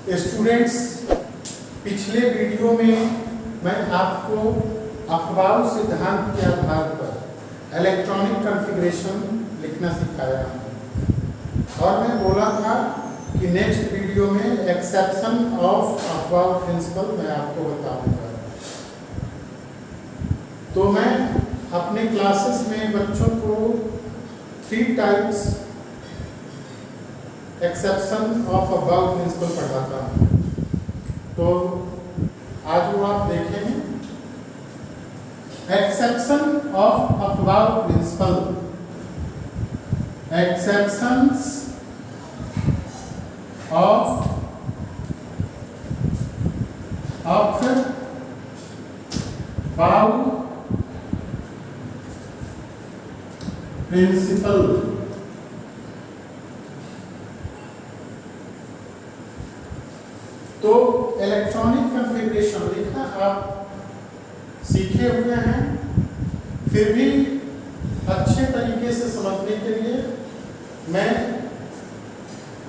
Students, पिछले video में मैं आपको अफबाउ सिद्धांत के आधार पर इलेक्ट्रॉनिक कॉन्फ़िगरेशन लिखना सिखाया और मैं बोला था कि नेक्स्ट वीडियो में एक्सेप्शन ऑफ अफबाउ प्रिंसिपल मैं आपको बताऊंगा। तो मैं अपने क्लासेस में बच्चों को 3 types exception of Aufbau principle पढ़ाता हूँ। तो आज वो आप देखेंगे exception of Aufbau principle. Exceptions of Aufbau principle. तो इलेक्ट्रॉनिक कॉन्फ़िगरेशन लिखना आप सीखे हुए हैं, फिर भी अच्छे तरीके से समझने के लिए मैं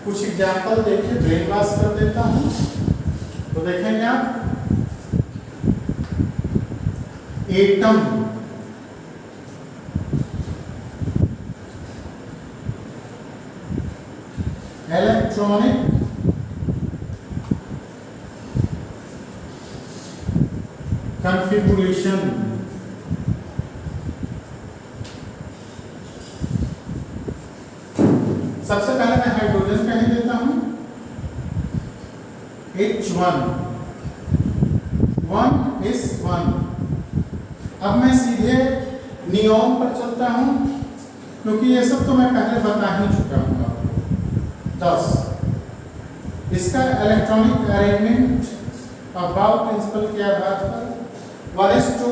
कुछ एग्जाम्पल देके ब्रेन वॉश कर देता हूँ। तो देखेंगे आप, एटम, इलेक्ट्रॉनिक कॉन्फ़िगरेशन। सबसे पहले मैं हाइड्रोजन का ही देता हूं, H1 1s1। अब मैं सीधे नियॉन पर चलता हूं, क्योंकि ये सब तो मैं पहले बता ही चुका हूं आपको। 10 इसका इलेक्ट्रॉनिक अरेंजमेंट अबाउ प्रिंसिपल के आधार पर 1s2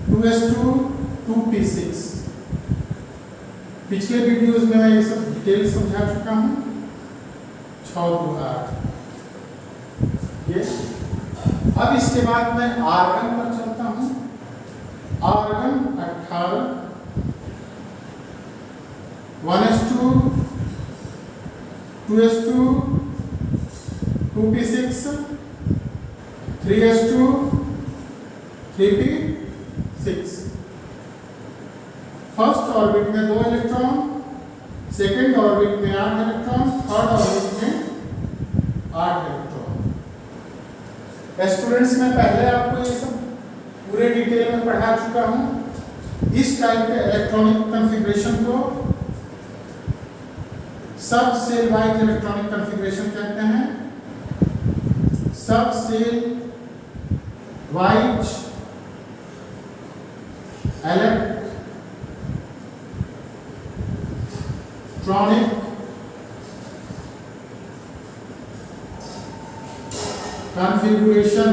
2s2 2p6। पिछले वीडियोस में मैं ये सब डिटेल समझा चुका हूँ। 6 2 8 ये। अब इसके बाद मैं आर्गन पर चलता हूँ। Argon 18 1s2 2s2 2p6 3s2 3p6। First orbit में 2 इलेक्ट्रॉन, सेकेंड ऑर्बिट में 8 इलेक्ट्रॉन, थर्ड ऑर्बिट में 8 इलेक्ट्रॉन। स्टूडेंट्स, मैं पहले आपको ये सब पूरे डिटेल में पढ़ा चुका हूँ। इस टाइप के इलेक्ट्रॉनिक कॉन्फ़िगरेशन को सब सेल वाइज इलेक्ट्रॉनिक कॉन्फ़िगरेशन कहते हैं। सब सेल वाइज इलेक्ट्रॉनिक कॉन्फ़िगरेशन।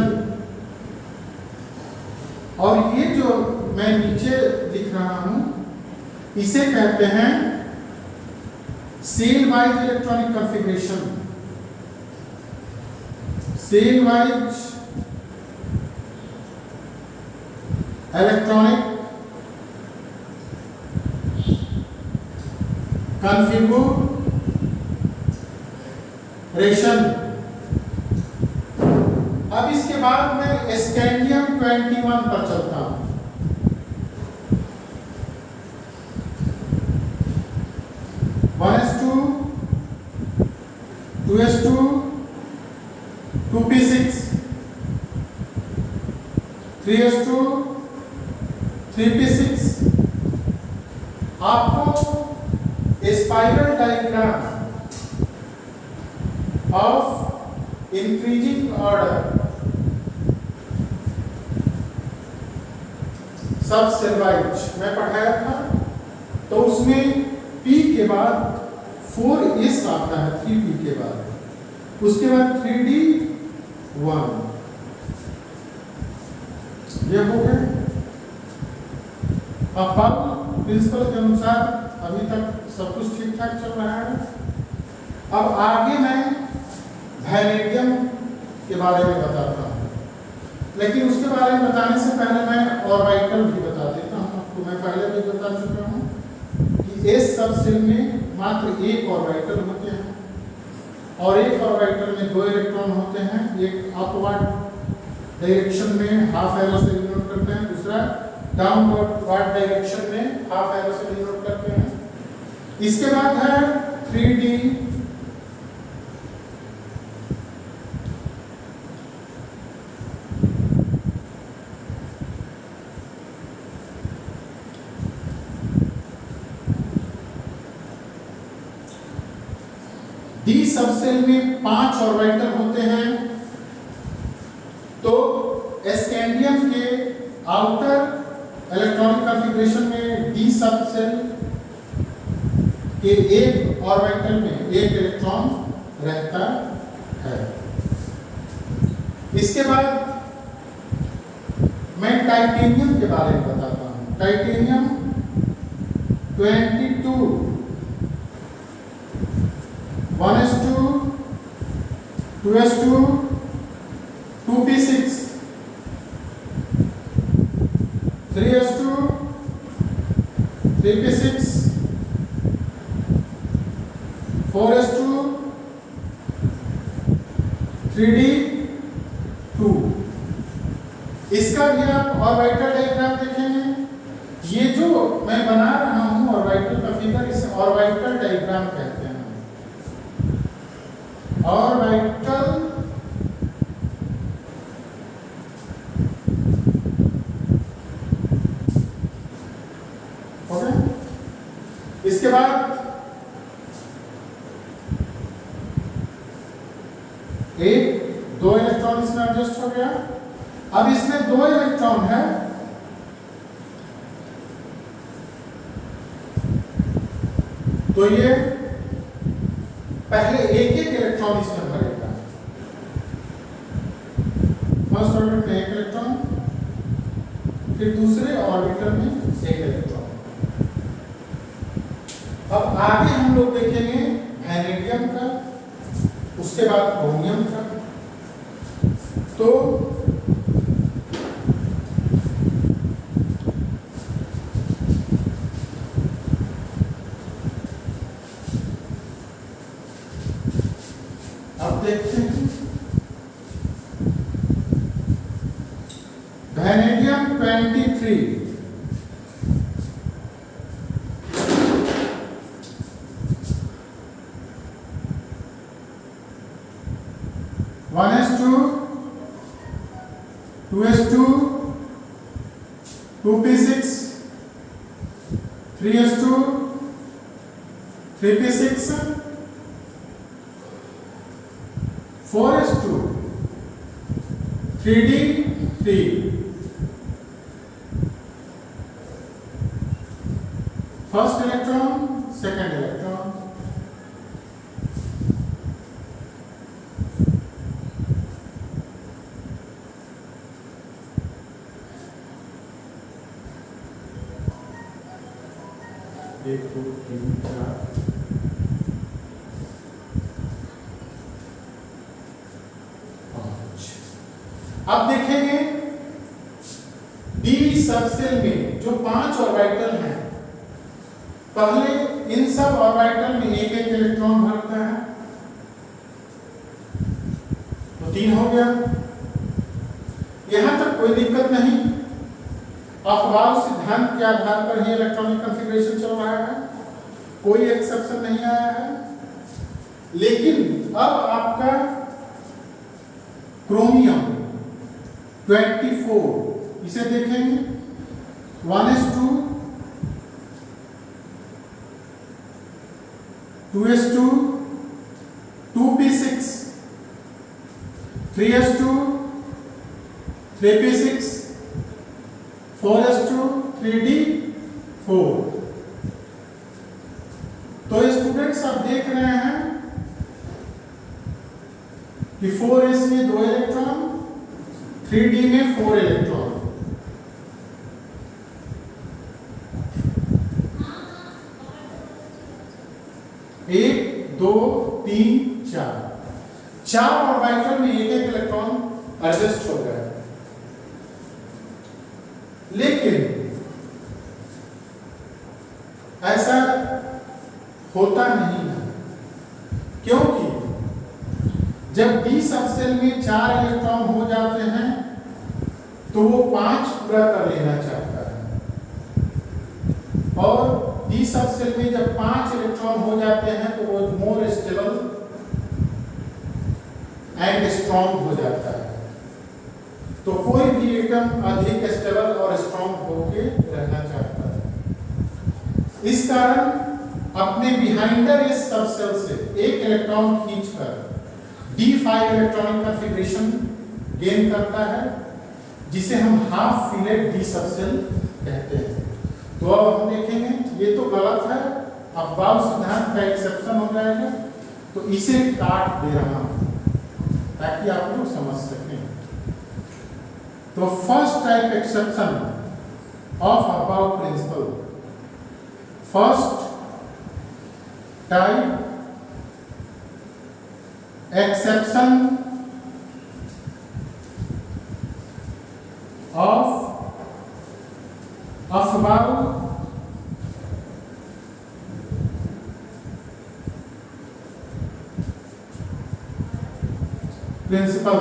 और ये जो मैं नीचे लिख रहा हूं, इसे कहते हैं shell wise electronic configuration. Shell wise electronic configuration. अब इसके बाद मैं स्कैंडियम 21 पर चलता हूं। One s two 2s2 2p6 3s2 3p6। आपको spiral diagram of increasing order sub shell wise मैं पढ़ाया था। तो उसमें P के बाद 4s आता है, 3p के बाद, उसके बाद 3d1। ये हो गए। अब प्रिंसिपल के अनुसार अभी तक सब कुछ ठीक ठाक चल रहा है। अब आगे मैं वैनेडियम के बारे में बताता हूँ, लेकिन उसके बारे में बताने से पहले मैं ऑर्बिटल भी बता देता हूँ आपको। मैं पहले भी बता चुका हूँ कि इस सब सेल में मात्र एक ऑर्बिटल होते हैं। और एक ऑर्बिटल में 2 इलेक्ट्रॉन होते हैं, एक अपवर्ड डायरेक्शन में हाफ एरो से डिनोट करते हैं, दूसरा डाउनवर्ड डायरेक्शन में हाफ एरो से डिनोट करते हैं। इसके बाद है 3D डी सबसेल में 5 ऑर्बिटल होते हैं। तो स्कैंडियम के आउटर इलेक्ट्रॉनिक कॉन्फ़िगरेशन में डी सबसेल के एक ऑर्बिटल में एक इलेक्ट्रॉन रहता है। इसके बाद मैं टाइटेनियम के बारे में बताता हूं। Titanium 22 1s2 2s2 2p6 3s2 3p6 4s2 3d2। इसका भी आप ऑर्बिटल डायग्राम देखेंगे। ये जो मैं बना रहा हूं ऑर्बिटल का फिगर, इसे ऑर्बिटल डायग्राम कहते हैं। Orbital okay. इसके बाद एक 2 इलेक्ट्रॉन इसमें एडजस्ट हो गया। अब इसमें 2 इलेक्ट्रॉन है, तो ये पहले एक इलेक्ट्रॉन इसमें भरेगा। फर्स्ट ऑर्बिट में 1 इलेक्ट्रॉन, फिर दूसरे ऑर्बिटल में 1 इलेक्ट्रॉन। अब आगे हम लोग देखेंगे वैनेडियम का, उसके बाद क्रोमियम का। तो अब देखते हैं vanadium 23 1s2 2s2 2p6 3s2 3p6 4s2 3d3। First electron, second electron. एक, दो, तीन, चार, अब देखेंगे डी सबसेल में जो 5 ऑर्बिटल हैं, पहले इन सब ऑर्बिटल में एक इलेक्ट्रॉन भरता है, तो 3 हो गया। यहां तक कोई दिक्कत नहीं। अफबाउ सिद्धांत के आधार पर ही इलेक्ट्रॉनिक कॉन्फ़िगरेशन चल रहा है, कोई एक्सेप्शन नहीं आया है। लेकिन अब आपका क्रोमियम 24, इसे देखेंगे 1s2 2s2 2p6 3s2 3p6 4s2 3d4। तो स्टूडेंट्स आप देख रहे हैं कि 4s में 2 इलेक्ट्रॉन, 3d में 4 इलेक्ट्रॉन। एक, दो, तीन, चार ऑर्बिटल में एक इलेक्ट्रॉन एडजस्ट हो गया। लेकिन ऐसा होता नहीं है, क्योंकि जब डी सबसेल में 4 इलेक्ट्रॉन हो जाते हैं तो वो 5 पूरा कर लेना चाहता है, और डी सबसेल में जब 5 इलेक्ट्रॉन हो जाते हैं तो वो मोर स्टेबल एंड स्ट्रॉन्ग हो जाता है। तो कोई भी एटम अधिक स्टेबल और स्ट्रॉन्ग होके रहना चाहता है। इस कारण अपने बिहाइंडर इस सबसेल से एक इलेक्ट्रॉन खींचकर D5 इलेक्ट्रॉनिक कॉन्फ़िगरेशन गेन करता है, जिसे हम हाफ फिलेट डी सबसेल कहते हैं। तो अब हम देखेंगे ये तो गलत है, अफबाउ सिद्धांत का एक्सेप्शन हो जाएगा, तो इसे काट दे रहा हूं ताकि आप लोग समझ सकें। तो first type exception of Aufbau principle, first type exception of Aufbau principle.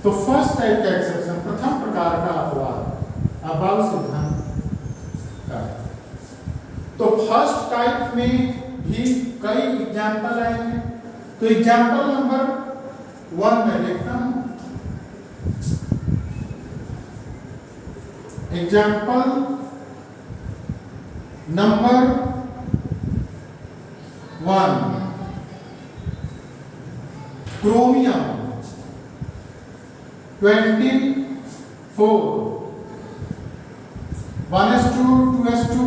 तो फर्स्ट टाइप का एक्सेप्शन, प्रथम प्रकार का अपवाद अबाउ सिद्धांत का। तो फर्स्ट टाइप में भी कई एग्जाम्पल आएंगे। तो एग्जाम्पल नंबर 1 में लिखता हूं, example number 1, chromium 24 1s2 2s2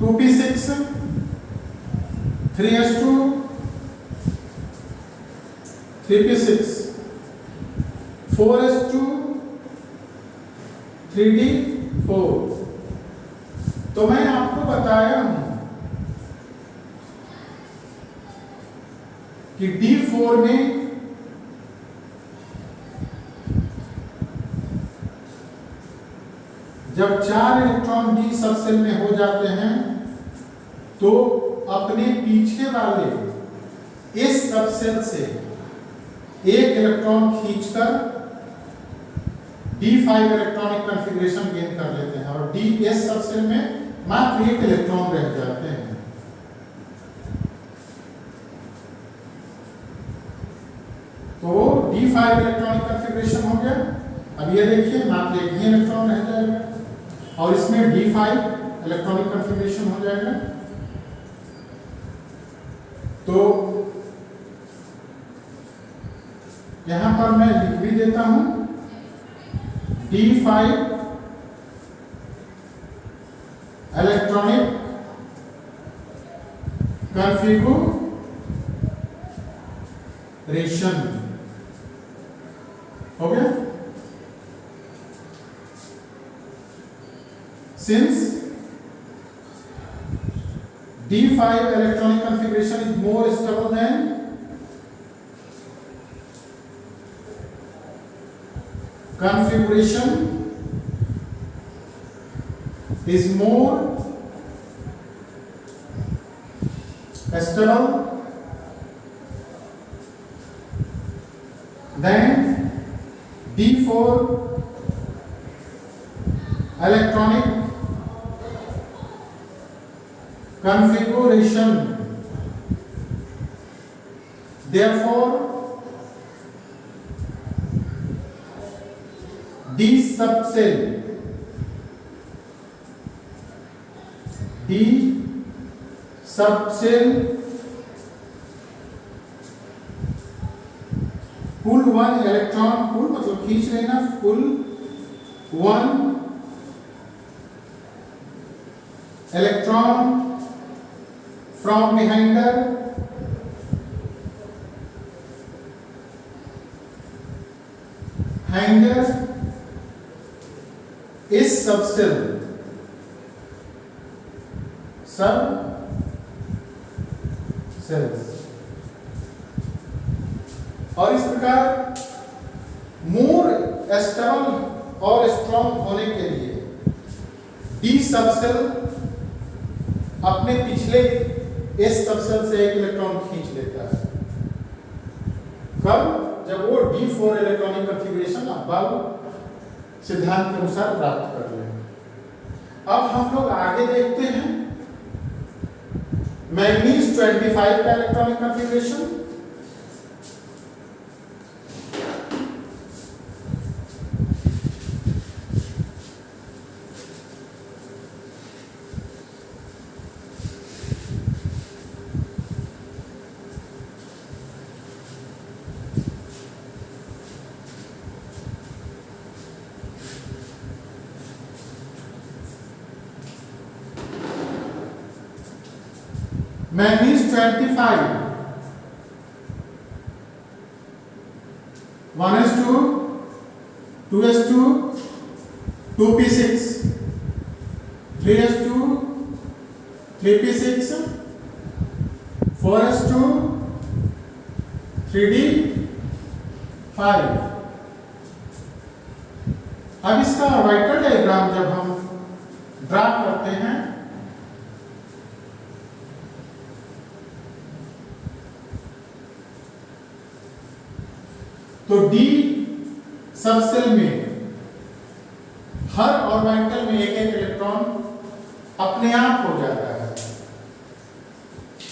2p6 3s2 3p6 4s2 3d4। तो मैं आपको बताया हूं कि D4 में जब 4 इलेक्ट्रॉन डी सबसेल में हो जाते हैं तो अपने पीछे वाले इस सबसेल से एक इलेक्ट्रॉन खींचकर D5 इलेक्ट्रॉनिक कॉन्फ़िगरेशन गेन कर लेते हैं, और डी एस सबसेल में मात्र 1 इलेक्ट्रॉन रह जाते हैं। तो D5 इलेक्ट्रॉनिक कॉन्फ़िगरेशन हो गया। अब ये देखिए मात्र 1 ही इलेक्ट्रॉन रह जाएगा, और इसमें D5 इलेक्ट्रॉनिक कॉन्फ़िगरेशन हो जाएगा। तो यहां पर मैं लिख भी देता हूं, D5 इलेक्ट्रॉनिक कॉन्फ़िगरेशन हो गया। Since D5 electronic configuration is more stable than configuration is more stable than D4 electronic configuration, therefore D subcell pull 1 electron, pull मतलब खींच लेना, pull 1 electron from behinder is subcell cells। और इस प्रकार more stable और strong होने के लिए डी सबसेल अपने पिछले एस सबसेल से एक इलेक्ट्रॉन खींच लेता है, कब? जब वो d4 इलेक्ट्रॉनिक कॉन्फ़िगरेशन अबव सिद्धांत के अनुसार प्राप्त कर ले। अब हम लोग आगे देखते हैं मैग्नीज 25 का electronic configuration. Manganese 25 1s2 2s2 2p6 3s2 3p6 4s2 3d5। अब इसका ऑर्बिटल डायग्राम जब हम ड्रा करते हैं तो D सबसेल में हर ऑर्बिटल में एक एक इलेक्ट्रॉन अपने आप हो जाता है,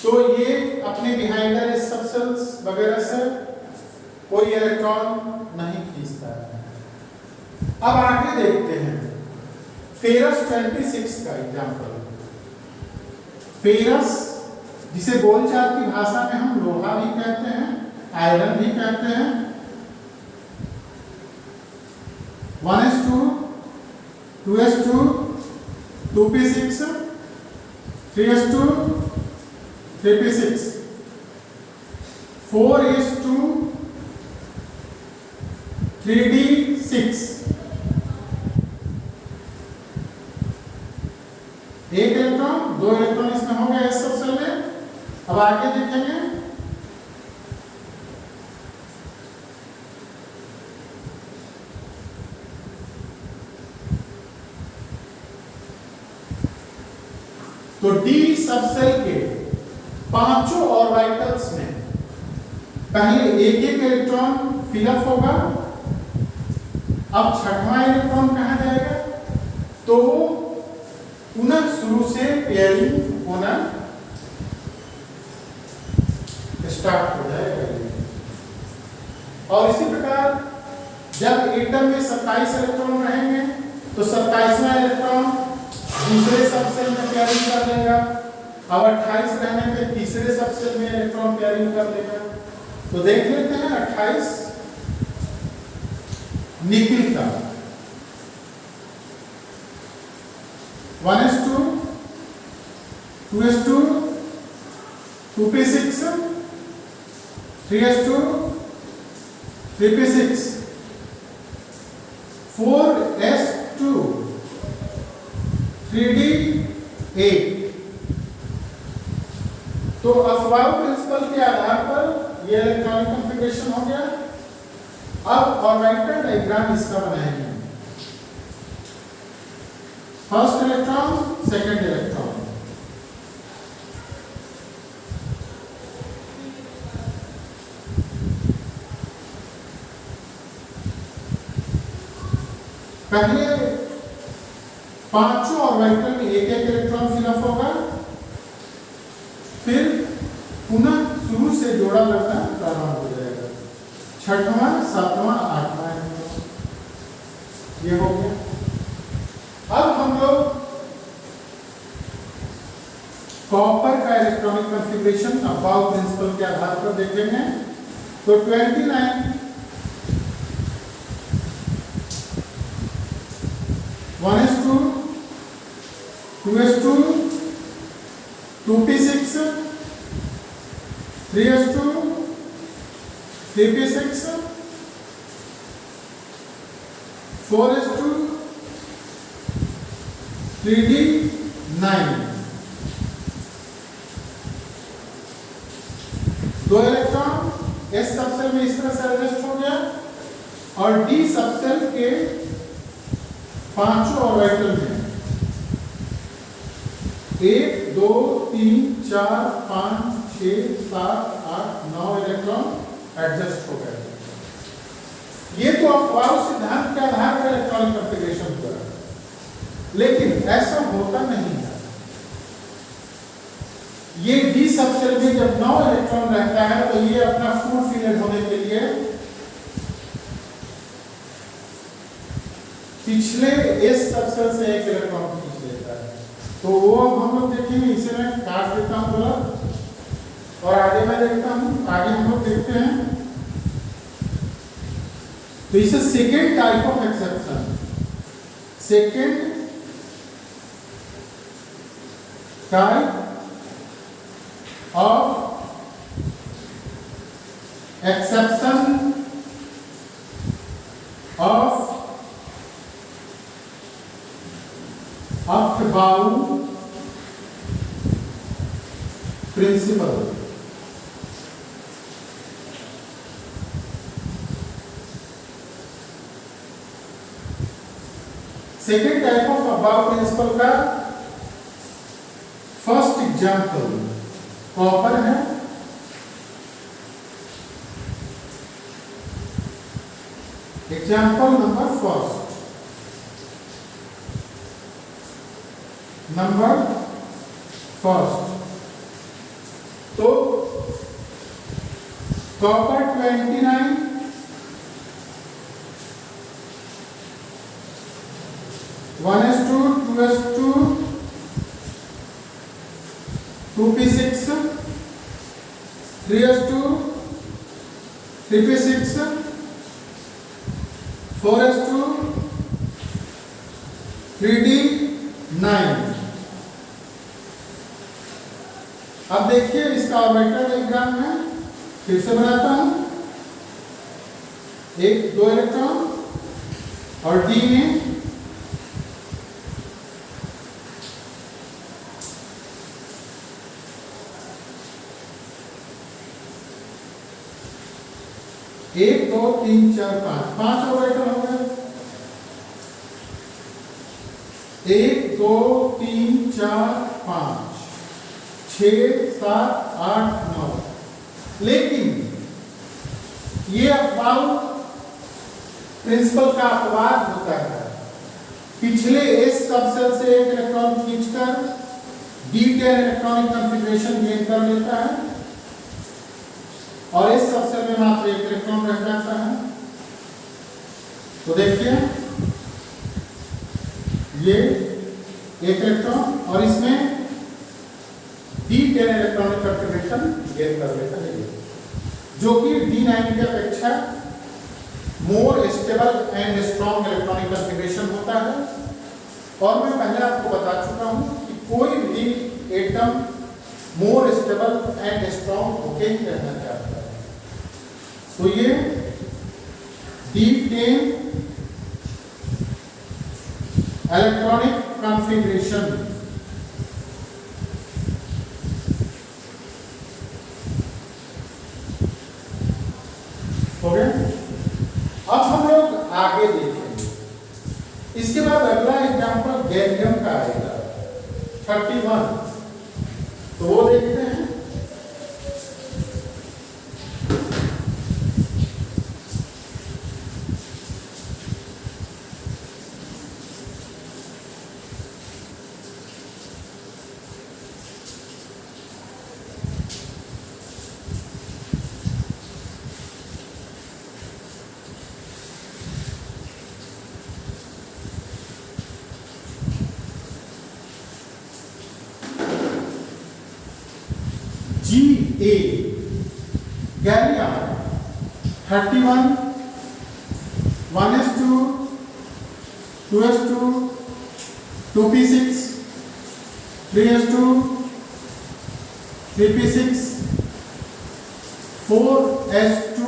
तो ये अपने बिहाइंडर सबसेल्स वगैरह से कोई इलेक्ट्रॉन नहीं खींचता है। अब आगे देखते हैं फेरस 26 का एग्जांपल। फेरस जिसे बोलचाल की भाषा में हम लोहा भी कहते हैं, आयरन भी कहते हैं। 1s2 2s2 2p6 3s2 3p6 4s2 3d6। एक इलेक्ट्रॉन, दो इलेक्ट्रॉन इसमें हो गया इस सबसेल में। अब आगे देखेंगे तो D सबसेल के पांचों ऑर्बिटल्स में पहले एक एक इलेक्ट्रॉन फिलअप होगा। अब छठवां इलेक्ट्रॉन कहाँ जाएगा? तो पुनः शुरू से पेयरिंग होना स्टार्ट हो जाएगा। और इसी प्रकार जब एटम में 27 इलेक्ट्रॉन रहेंगे तो 27वां इलेक्ट्रॉन दूसरे सबसेल में पेयरिंग कर लेगा। अब 28 रहने पे तीसरे सबसेल में इलेक्ट्रॉन पेयरिंग कर लेगा। तो देख लेते हैं 28 निकिल का 1s2 2s2 2p6 3s2 3p6 4s2 3d8। तो अफबाउ प्रिंसिपल के आधार पर यह इलेक्ट्रॉनिक कॉन्फ़िगरेशन हो गया। अब ऑर्बिटल डायग्राम इसका बनाएंगे। First electron, second electron. पहले पांचों ऑर्बिटल में एक एक इलेक्ट्रॉन फिलअप होगा, फिर पुनः शुरू से जोड़ा लगना प्रारंभ हो जाएगा। छठवां, सातवां, आठवां ये हो गया। अब हम लोग कॉपर का इलेक्ट्रॉनिक कॉन्फ़िगरेशन अबाउ प्रिंसिपल के आधार पर देखेंगे। तो 29 1s2 2s2 2p6 3s2 3p6 4s2 3d9। दो इलेक्ट्रॉन एस सबसेल में इस तरह से एडजस्ट हो गया और डी सबसेल के पांचों ऑर्बिटल में 1 2 3 4 5 6 7 8 9 इलेक्ट्रॉन एडजस्ट हो गया। ये तो अपवाद सिद्धांत के आधार पर इलेक्ट्रॉनिक कॉन्फ़िगरेशन हुआ, लेकिन ऐसा होता नहीं है। ये डी सबसेल में जब 9 इलेक्ट्रॉन रहता है तो ये अपना फुल फिलेड होने के लिए पिछले एस सबसेल से एक इलेक्ट्रॉन खींच लेता है। तो वो हम लोग देखेंगे, इसे मैं काट देता हूं गलत और आगे मैं देखता हूं, आगे हम लोग देखते हैं। तो इसे second type of exception, second type of exception of Aufbau principle. Second type of Aufbau principle का फर्स्ट एग्जाम्पल कॉपर है। एग्जाम्पल नंबर फर्स्ट, तो copper 29 1s2 2s2 2p6 3s2 3p6 4s2 3d9। अब देखिए इसका ऑर्बिटल डायग्राम में फिर से बनाता हूं। एक 2 इलेक्ट्रॉन और डी में एक 2 3 4 5 ऑर्बिटल हो गए। 1 2 3 4 5 6 7 8 9। लेकिन ये अपवाद प्रिंसिपल का अपवाद होता है। पिछले एस सबसेल से एक इलेक्ट्रॉन खींचकर D10 इलेक्ट्रॉनिक कॉन्फ़िगरेशन गेन कर लेता है और इस सबसेल में मात्र एक इलेक्ट्रॉन रह जाता है। तो देखिए ये एक इलेक्ट्रॉन और इसमें D10 इलेक्ट्रॉनिक कॉन्फ़िगरेशन गेन कर लेता है, जो कि D9 की अपेक्षा more stable and strong electronic configuration होता है। और मैं पहले आपको बता चुका हूं कि कोई भी atom more stable and strong होके ही रहना चाहता है। तो ये D10 इलेक्ट्रॉनिक कॉन्फ़िगरेशन हो गया। अब हम लोग आगे देखेंगे। इसके बाद अगला एग्जांपल गैलियम का आएगा 31। तो वो देखते हैं। Ga gallium 31 1s2 2s2 2p6 3s2 3p6 4s2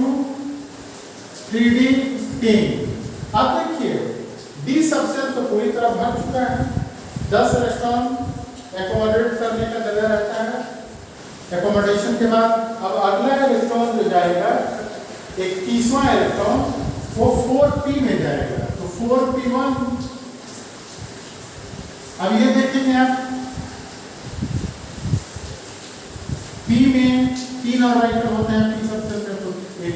3d10। अब देखिए डी सबसेल तो पूरी तरह भर चुका है। 10 इलेक्ट्रॉन एकोमोडेट करने का जगह रहता है। एकोमोडेशन के बाद अब अगला इलेक्ट्रॉन जो जाएगा 31वां इलेक्ट्रॉन वो 4p में जाएगा। तो 4p1। अब ये देखेंगे आप p में 3 ऑर्बिटल होते हैं। p सबसेल में तो एक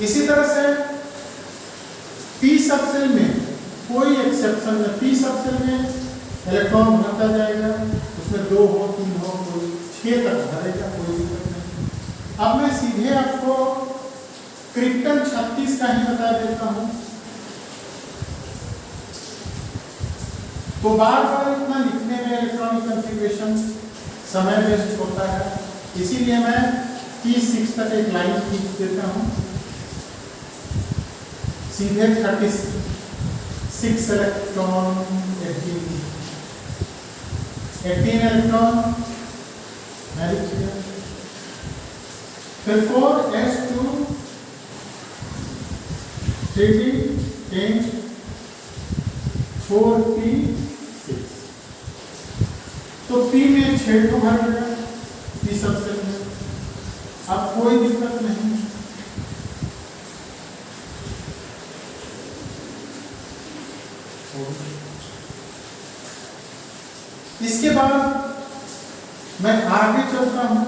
इसी तरह से पी सबसेल में कोई एक्सेप्शन नहीं, पी सबसेल में इलेक्ट्रॉन भरता जाएगा, उसमें 2 हो 3 हो कोई 6 तक भरेगा, कोई दिक्कत नहीं। अब मैं सीधे आपको क्रिप्टन 36 का ही बता देता हूं। तो बार बार इतना लिखने में इलेक्ट्रॉनिक कॉन्फ़िगरेशन समय वेस्ट होता है, इसीलिए मैं P6 तक एक लाइन खींच देता हूं। सीधे 36 इलेक्ट्रॉन 18 इलेक्ट्रॉन फिर 4s2 3d 10 4p6। तो p में 6 को भर गया p सबसे में, अब कोई दिक्कत नहीं। इसके बाद मैं आगे चलता हूं।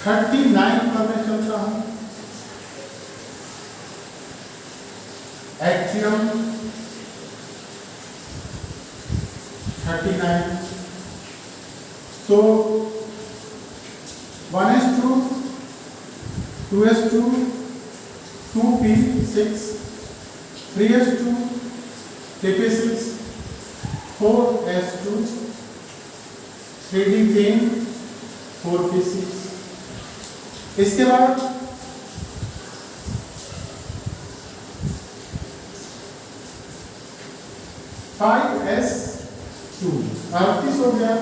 थर्टी 39 पर मैं चलता हूं। एट्रियम 39, तो 1s2 2s2 2p6 3s2 3p6 4s2 3d10 4p6। इसके बाद 5s2 38 हो गया।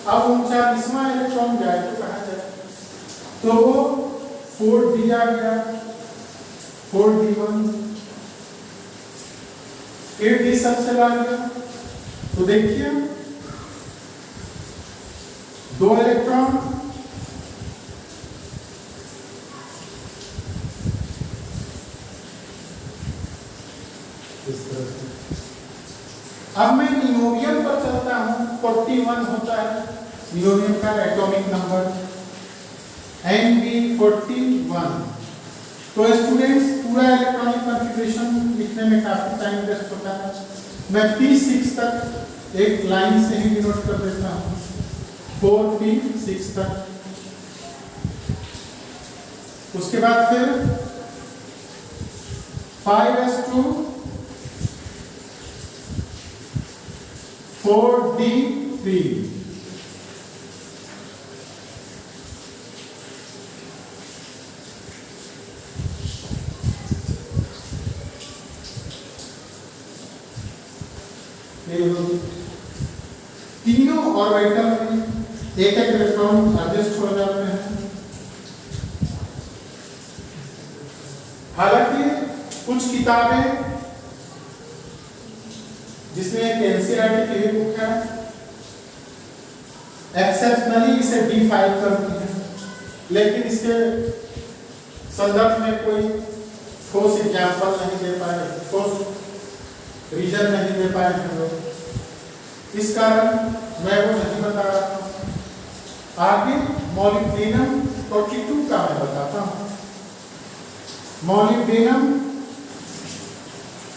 अब 39वां इलेक्ट्रॉन जाए तो कहा जाए, तो वो 4d आ गया, 4d1 8d सबसे आ गया। तो देखिए 2 इलेक्ट्रॉन इस तरह से। अब मैं नियोबियम पर चलता हूं। 41 होता है नियोबियम का एटॉमिक नंबर, Nb41। तो स्टूडेंट्स पूरा इलेक्ट्रॉनिक कॉन्फ़िगरेशन लिखने में काफी टाइम वेस्ट होता है, मैं P6 तक एक लाइन से ही डिनोट कर देता हूं, 4p6 तक। उसके बाद फिर 5s2 4d3 तीनों ऑर्बिटल में एक एक इलेक्ट्रॉन एडजस्ट हो जाते हैं। हालांकि कुछ किताबें जिसमें एक एनसीईआरटी की बुक है एक्सेप्शनली इसे D5 करती है, लेकिन इसके संदर्भ में कोई ठोस एग्जाम्पल नहीं दे पाए, ठोस रीजन नहीं दे पाए हम लोग, इस कारण मैं वो नहीं बता रहा हूं। आगे मॉलिब्डेनम 42 का मैं बताता हूं। मॉलिब्डेनम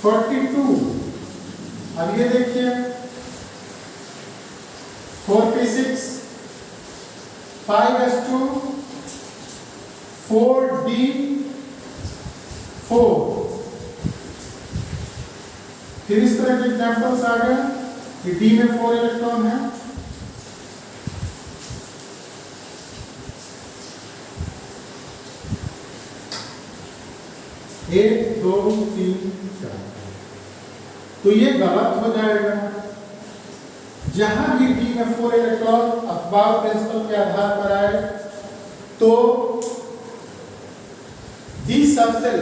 42, अब ये देखिए 4p6 5s2 4d4। फिर इस तरह के एग्जांपल्स आ गए कि D में 4 इलेक्ट्रॉन है, एक 2 3 4। तो ये गलत हो जाएगा। जहां भी D में 4 इलेक्ट्रॉन अफबाव प्रिंसिपल के आधार पर आए तो D सबसेल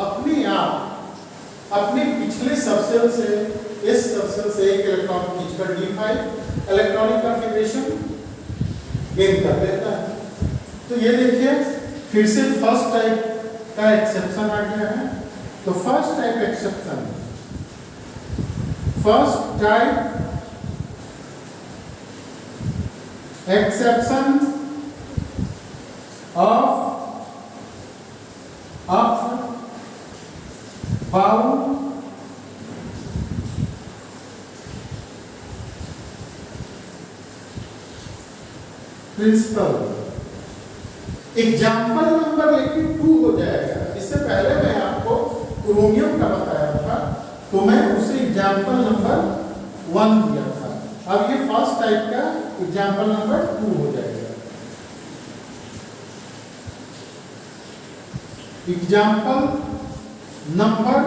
अपने आप अपने पिछले सबसेल से इस सबसेल से एक इलेक्ट्रॉन खींचकर D5 इलेक्ट्रॉनिक कॉन्फ़िगरेशन गेन कर देता है। तो ये देखिए फिर से फर्स्ट टाइप का एक्सेप्शन आ गया है। तो first type exception, first type exception of up बाउ प्रिंसिपल। एग्जाम्पल नंबर लेकिन 2 हो जाएगा। इससे पहले मैं आपको क्रोमियम का बताया था, तो मैं उसे एग्जाम्पल नंबर 1 दिया था। अब ये फर्स्ट टाइप का एग्जाम्पल नंबर 2 हो जाएगा। Example number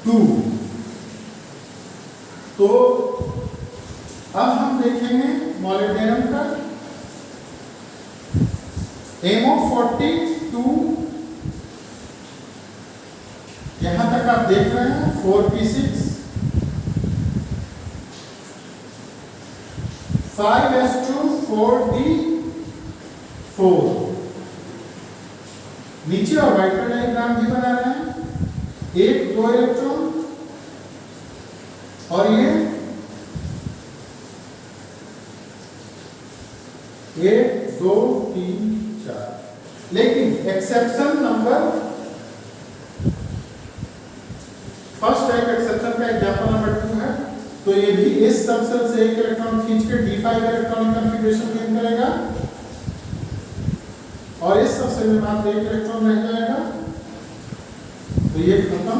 2। तो अब हम देखेंगे मॉलिब्डेनम का MO42, यहां तक आप देख रहे हैं 4p6, 5s2 4d4। नीचे और वाइटर डायग्राम भी बना रहे हैं, 1 2 इलेक्ट्रॉन और ये 1 2 3 4। लेकिन exception number first type exception का एग्जांपल नंबर 2 है, तो ये भी इस सबसेल से एक इलेक्ट्रॉन खींच के d5 इलेक्ट्रॉनिक कॉन्फ़िगरेशन गेन करेगा और इस सबसेल में मात्र एक इलेक्ट्रॉन रह जाएगा, तो ये खत्म,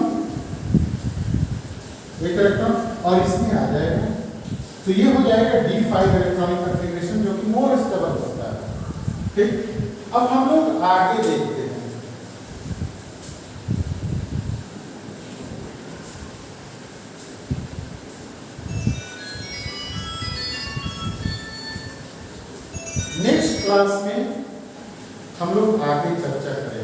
एक इलेक्ट्रॉन और इसमें आ जाएगा, तो ये हो जाएगा d5 इलेक्ट्रॉनिक कॉन्फ़िगरेशन जो कि मोर स्टेबल होता है। ठीक, अब हम लोग आगे देखते हैं। नेक्स्ट क्लास में हम लोग आगे चर्चा करेंगे।